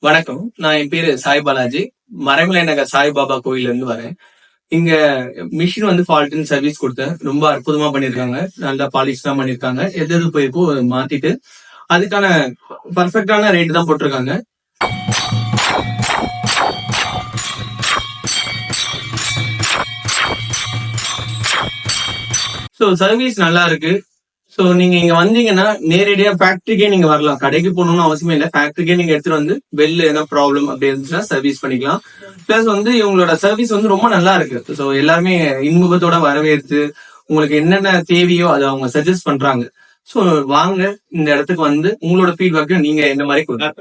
வணக்கம். நான் என் பேரு சாய் பாலாஜி. மறைமலை நகர் சாய்பாபா கோயில்ல இருந்து வரேன். இங்க மிஷின் ஃபால்ட்னு சர்வீஸ் கொடுத்தேன். ரொம்ப அற்புதமா பண்ணிருக்காங்க. நல்லா பாலிஷ் தான் பண்ணிருக்காங்க. எது எது போயிருக்கோ மாத்திட்டு அதுக்கான பர்ஃபெக்டான ரேட் தான் போட்டிருக்காங்க. ஸோ சர்வீஸ் நல்லா இருக்கு. சோ நீங்க இங்க வந்தீங்கன்னா நேரடியா ஃபேக்டரிக்கே நீங்க வரலாம். கடைக்கு போகணும்னு அவசியமே இல்லை. ஃபேக்டரிக்கே நீங்க எடுத்துட்டு வந்து வெளில என்ன ப்ராப்ளம் அப்படி இருந்துச்சுன்னா சர்வீஸ் பண்ணிக்கலாம். பிளஸ் இவங்களோட சர்வீஸ் ரொம்ப நல்லா இருக்கு. சோ எல்லாருமே இன்முகத்தோட வரவேற்று உங்களுக்கு என்னென்ன தேவையோ அதை அவங்க சஜஸ்ட் பண்றாங்க. சோ வாங்க, இந்த இடத்துக்கு வந்து உங்களோட ஃபீட்பேக்கையும் நீங்க என்ன மாதிரி கொடுங்க.